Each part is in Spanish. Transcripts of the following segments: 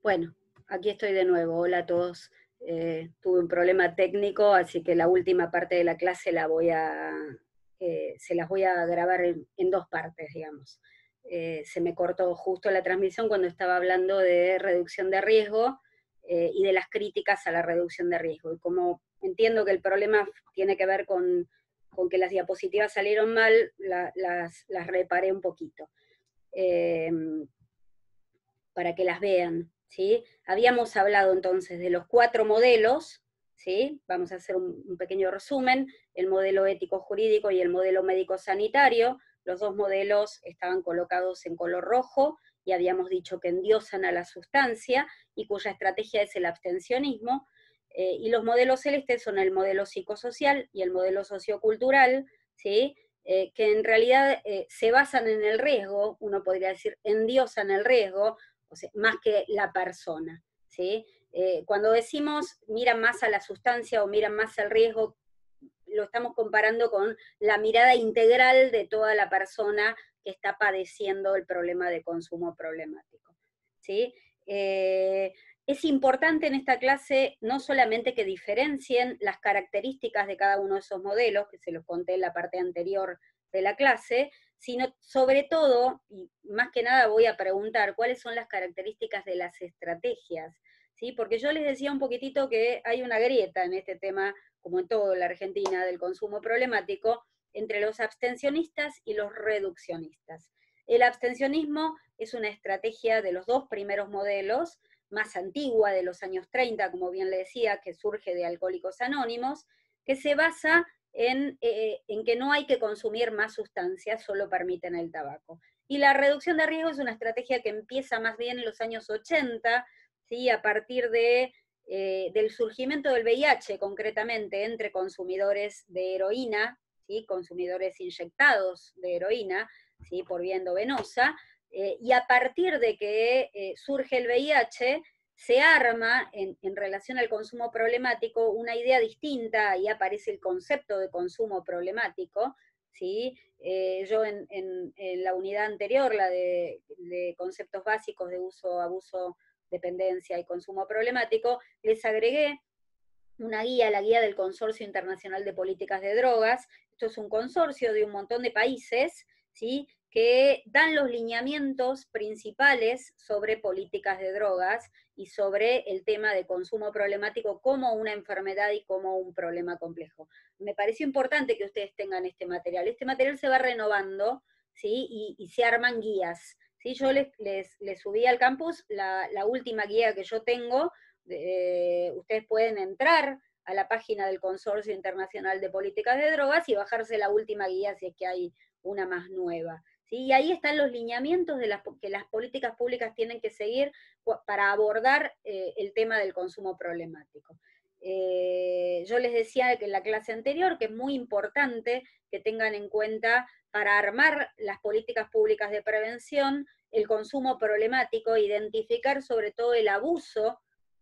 Bueno, aquí estoy de nuevo. Hola a todos. Tuve un problema técnico, así que la última parte de la clase se las voy a grabar en dos partes, digamos. Se me cortó justo la transmisión cuando estaba hablando de reducción de riesgo y de las críticas a la reducción de riesgo. Y como entiendo que el problema tiene que ver con que las diapositivas salieron mal, las reparé un poquito. Eh, para que las vean, ¿sí? Habíamos hablado entonces de los 4 modelos, ¿sí? Vamos a hacer un pequeño resumen, el modelo ético-jurídico y el modelo médico-sanitario. Los dos modelos estaban colocados en color rojo y habíamos dicho que endiosan a la sustancia y cuya estrategia es el abstencionismo. Y los modelos celestes son el modelo psicosocial y el modelo sociocultural, ¿sí? Que en realidad se basan en el riesgo, uno podría decir endiosan el riesgo, o sea, más que la persona, ¿sí? Cuando decimos miran más a la sustancia o miran más al riesgo, lo estamos comparando con la mirada integral de toda la persona que está padeciendo el problema de consumo problemático, ¿sí? Es importante en esta clase no solamente que diferencien las características de cada uno de esos modelos, que se los conté en la parte anterior de la clase, sino sobre todo, y más que nada voy a preguntar, ¿cuáles son las características de las estrategias? ¿Sí? Porque yo les decía un poquitito que hay una grieta en este tema, como en toda la Argentina, del consumo problemático, entre los abstencionistas y los reduccionistas. El abstencionismo es una estrategia de los dos primeros modelos, más antigua, de los años 30, como bien le decía, que surge de Alcohólicos Anónimos, que se basa en que no hay que consumir más sustancias, solo permiten el tabaco. Y la reducción de riesgo es una estrategia que empieza más bien en los años 80, ¿sí? A partir del surgimiento del VIH, concretamente, entre consumidores de heroína, ¿sí? Consumidores inyectados de heroína, ¿sí? Por vía endovenosa, y a partir de que surge el VIH, se arma en relación al consumo problemático una idea distinta, y aparece el concepto de consumo problemático, ¿sí? Yo en la unidad anterior, la de conceptos básicos de uso, abuso, dependencia y consumo problemático, les agregué una guía, la guía del Consorcio Internacional de Políticas de Drogas. Esto es un consorcio de un montón de países, ¿sí? Que dan los lineamientos principales sobre políticas de drogas y sobre el tema de consumo problemático como una enfermedad y como un problema complejo. Me pareció importante que ustedes tengan este material. Este material se va renovando, ¿sí? Y se arman guías. ¿Sí? Yo les subí al campus la última guía que yo tengo. Ustedes pueden entrar a la página del Consorcio Internacional de Políticas de Drogas y bajarse la última guía si es que hay una más nueva. ¿Sí? Y ahí están los lineamientos que las políticas públicas tienen que seguir para abordar el tema del consumo problemático. Yo les decía que en la clase anterior que es muy importante que tengan en cuenta para armar las políticas públicas de prevención el consumo problemático, identificar sobre todo el abuso,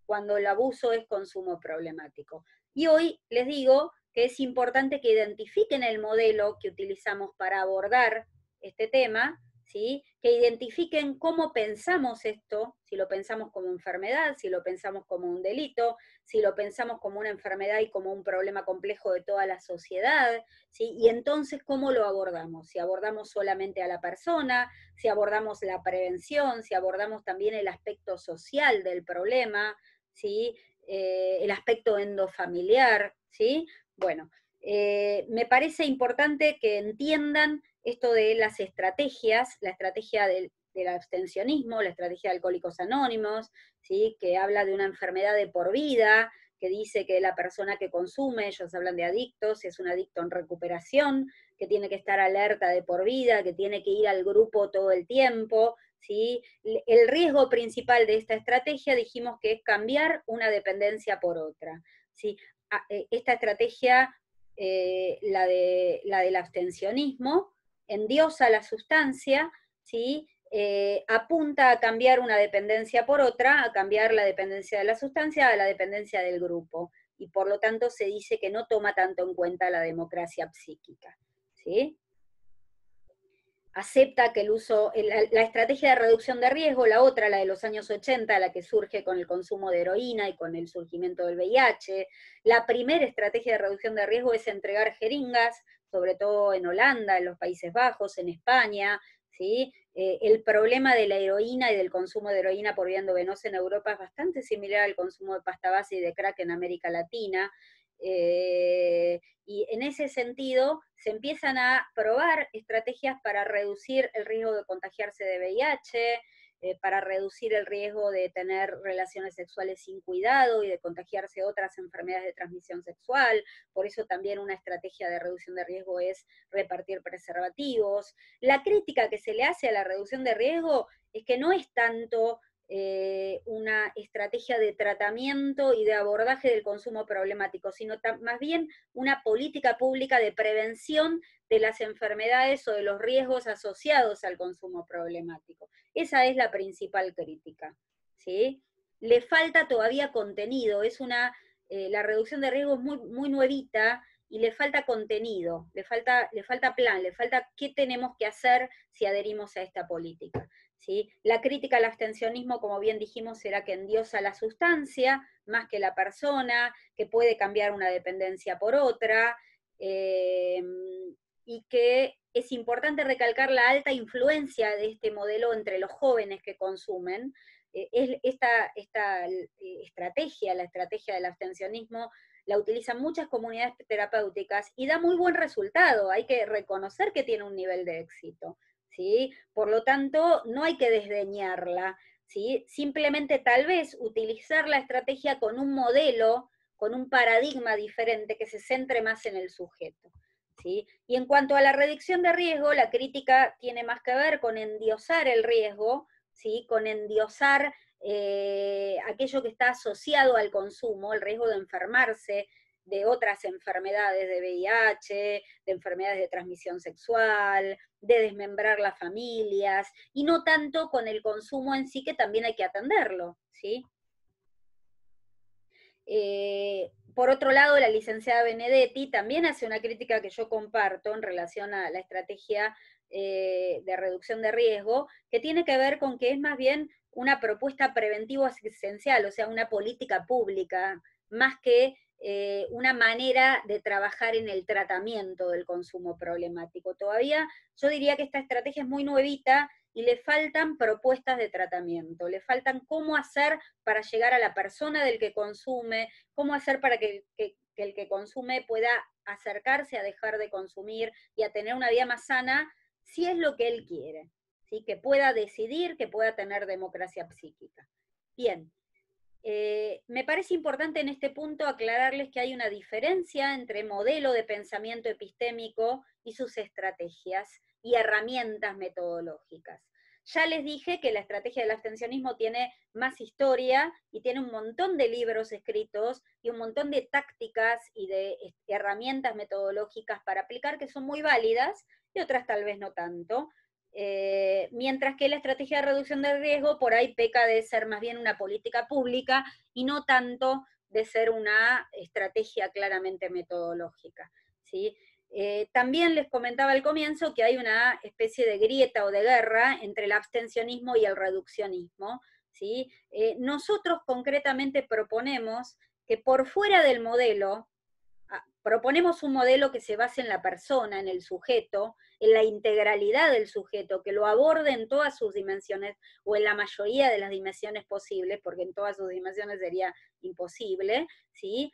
cuando el abuso es consumo problemático. Y hoy les digo que es importante que identifiquen el modelo que utilizamos para abordar este tema, ¿sí? Que identifiquen cómo pensamos esto, si lo pensamos como enfermedad, si lo pensamos como un delito, si lo pensamos como una enfermedad y como un problema complejo de toda la sociedad, ¿sí? Y entonces, ¿cómo lo abordamos? Si abordamos solamente a la persona, si abordamos la prevención, si abordamos también el aspecto social del problema, ¿sí? El aspecto endofamiliar, ¿sí? Bueno, me parece importante que entiendan esto de las estrategias, la estrategia del abstencionismo, la estrategia de Alcohólicos Anónimos, ¿sí? Que habla de una enfermedad de por vida, que dice que la persona que consume, ellos hablan de adictos, es un adicto en recuperación, que tiene que estar alerta de por vida, que tiene que ir al grupo todo el tiempo, ¿sí? El riesgo principal de esta estrategia dijimos que es cambiar una dependencia por otra, ¿sí? Esta estrategia, la del abstencionismo, endiosa la sustancia, ¿sí? Apunta a cambiar una dependencia por otra, a cambiar la dependencia de la sustancia a la dependencia del grupo, y por lo tanto se dice que no toma tanto en cuenta la democracia psíquica, ¿sí? acepta que el uso, la estrategia de reducción de riesgo, la otra, la de los años 80, la que surge con el consumo de heroína y con el surgimiento del VIH. La primera estrategia de reducción de riesgo es entregar jeringas, sobre todo en Holanda, en los Países Bajos, en España, ¿sí? El problema de la heroína y del consumo de heroína por vía endovenosa en Europa es bastante similar al consumo de pasta base y de crack en América Latina. Y en ese sentido se empiezan a probar estrategias para reducir el riesgo de contagiarse de VIH, para reducir el riesgo de tener relaciones sexuales sin cuidado y de contagiarse otras enfermedades de transmisión sexual. Por eso también una estrategia de reducción de riesgo es repartir preservativos. La crítica que se le hace a la reducción de riesgo es que no es tanto una estrategia de tratamiento y de abordaje del consumo problemático, sino más bien una política pública de prevención de las enfermedades o de los riesgos asociados al consumo problemático. Esa es la principal crítica, ¿sí? Le falta todavía contenido, la reducción de riesgo es muy nuevita, y le falta contenido, le falta plan, le falta qué tenemos que hacer si adherimos a esta política. ¿Sí? La crítica al abstencionismo, como bien dijimos, será que endiosa la sustancia más que la persona, que puede cambiar una dependencia por otra, y que es importante recalcar la alta influencia de este modelo entre los jóvenes que consumen. Esta estrategia, la estrategia del abstencionismo, la utilizan muchas comunidades terapéuticas y da muy buen resultado, hay que reconocer que tiene un nivel de éxito. ¿Sí? Por lo tanto, no hay que desdeñarla, ¿sí? Simplemente tal vez utilizar la estrategia con un modelo, con un paradigma diferente que se centre más en el sujeto, ¿sí? Y en cuanto a la reducción de riesgo, la crítica tiene más que ver con endiosar el riesgo, ¿sí? Con endiosar aquello que está asociado al consumo, el riesgo de enfermarse, de otras enfermedades de VIH, de enfermedades de transmisión sexual, de desmembrar las familias, y no tanto con el consumo en sí, que también hay que atenderlo, ¿sí? Por otro lado, la licenciada Benedetti también hace una crítica que yo comparto en relación a la estrategia de reducción de riesgo, que tiene que ver con que es más bien una propuesta preventivo-asistencial, o sea, una política pública, más que una manera de trabajar en el tratamiento del consumo problemático. Todavía yo diría que esta estrategia es muy nuevita y le faltan propuestas de tratamiento, le faltan cómo hacer para llegar a la persona del que consume, cómo hacer para que el que consume pueda acercarse a dejar de consumir y a tener una vida más sana, si es lo que él quiere, ¿sí? Que pueda decidir, que pueda tener democracia psíquica. Bien, me parece importante en este punto aclararles que hay una diferencia entre modelo de pensamiento epistémico y sus estrategias y herramientas metodológicas. Ya les dije que la estrategia del abstencionismo tiene más historia y tiene un montón de libros escritos y un montón de tácticas y de herramientas metodológicas para aplicar que son muy válidas y otras tal vez no tanto. Mientras que la estrategia de reducción del riesgo por ahí peca de ser más bien una política pública y no tanto de ser una estrategia claramente metodológica, ¿sí? También les comentaba al comienzo que hay una especie de grieta o de guerra entre el abstencionismo y el reduccionismo, ¿sí? Nosotros concretamente proponemos que por fuera del modelo, proponemos un modelo que se base en la persona, en el sujeto, en la integralidad del sujeto, que lo aborde en todas sus dimensiones, o en la mayoría de las dimensiones posibles, porque en todas sus dimensiones sería imposible, ¿sí?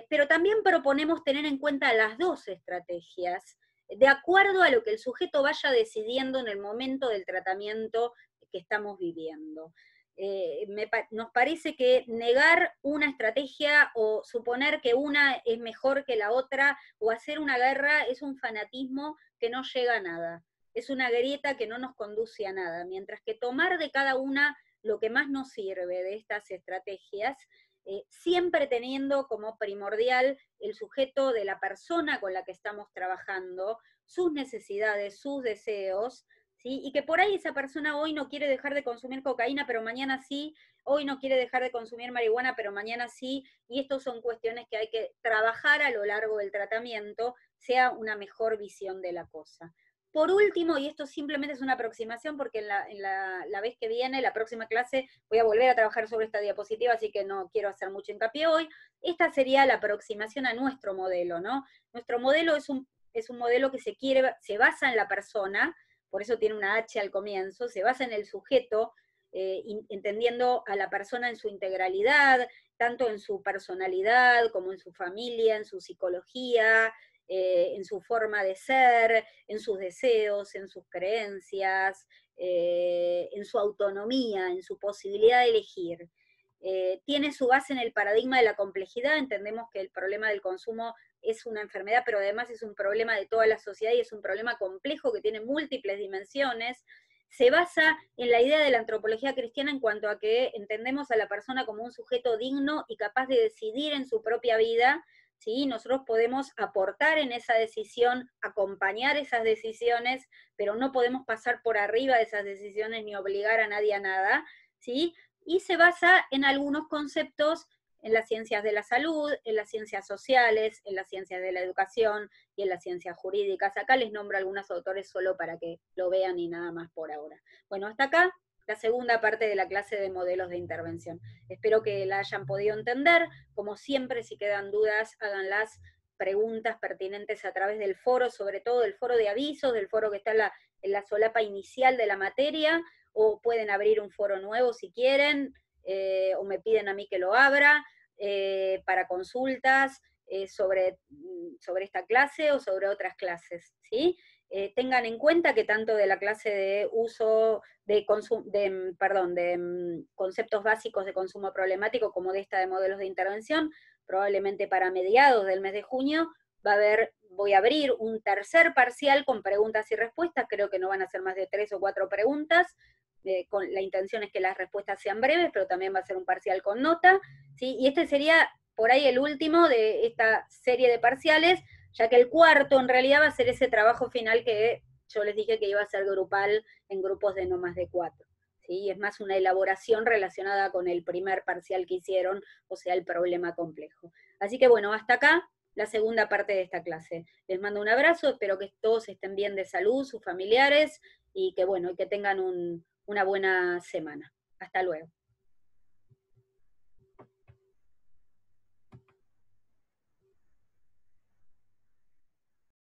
Pero también proponemos tener en cuenta las dos estrategias, de acuerdo a lo que el sujeto vaya decidiendo en el momento del tratamiento que estamos viviendo. Nos parece que negar una estrategia o suponer que una es mejor que la otra o hacer una guerra es un fanatismo que no llega a nada, es una grieta que no nos conduce a nada, mientras que tomar de cada una lo que más nos sirve de estas estrategias, siempre teniendo como primordial el sujeto de la persona con la que estamos trabajando, sus necesidades, sus deseos, ¿sí? Y que por ahí esa persona hoy no quiere dejar de consumir cocaína, pero mañana sí, hoy no quiere dejar de consumir marihuana, pero mañana sí, y estas son cuestiones que hay que trabajar a lo largo del tratamiento, sea una mejor visión de la cosa. por último, y esto simplemente es una aproximación, porque la vez que viene, la próxima clase, voy a volver a trabajar sobre esta diapositiva, así que no quiero hacer mucho hincapié hoy. Esta sería la aproximación a nuestro modelo, ¿no? Nuestro modelo es un modelo que se basa en la persona, por eso tiene una H al comienzo, se basa en el sujeto, entendiendo a la persona en su integralidad, tanto en su personalidad como en su familia, en su psicología, en su forma de ser, en sus deseos, en sus creencias, en su autonomía, en su posibilidad de elegir. Tiene su base en el paradigma de la complejidad, entendemos que el problema del consumo es una enfermedad, pero además es un problema de toda la sociedad y es un problema complejo que tiene múltiples dimensiones. Se basa en la idea de la antropología cristiana en cuanto a que entendemos a la persona como un sujeto digno y capaz de decidir en su propia vida, ¿sí? Nosotros podemos aportar en esa decisión, acompañar esas decisiones, pero no podemos pasar por arriba de esas decisiones ni obligar a nadie a nada, ¿sí? Y se basa en algunos conceptos en las ciencias de la salud, en las ciencias sociales, en las ciencias de la educación y en las ciencias jurídicas. Acá les nombro algunos autores solo para que lo vean y nada más por ahora. Bueno, hasta acá la segunda parte de la clase de modelos de intervención. Espero que la hayan podido entender. Como siempre, si quedan dudas, háganlas preguntas pertinentes a través del foro, sobre todo del foro de avisos, del foro que está en la solapa inicial de la materia, o pueden abrir un foro nuevo si quieren, o me piden a mí que lo abra, para consultas sobre esta clase o sobre otras clases, ¿sí? Tengan en cuenta que tanto de la clase de uso de conceptos básicos de consumo problemático como de esta de modelos de intervención, probablemente para mediados del mes de junio, voy a abrir un tercer parcial con preguntas y respuestas, creo que no van a ser más de 3 o 4 preguntas, con la intención es que las respuestas sean breves, pero también va a ser un parcial con nota, ¿sí? Y este sería por ahí el último de esta serie de parciales, ya que el cuarto en realidad va a ser ese trabajo final que yo les dije que iba a ser grupal en grupos de no más de 4. ¿Sí? Es más una elaboración relacionada con el primer parcial que hicieron, o sea, el problema complejo. Así que bueno, hasta acá la segunda parte de esta clase. Les mando un abrazo, espero que todos estén bien de salud, sus familiares, y que bueno, que tengan una buena semana. Hasta luego.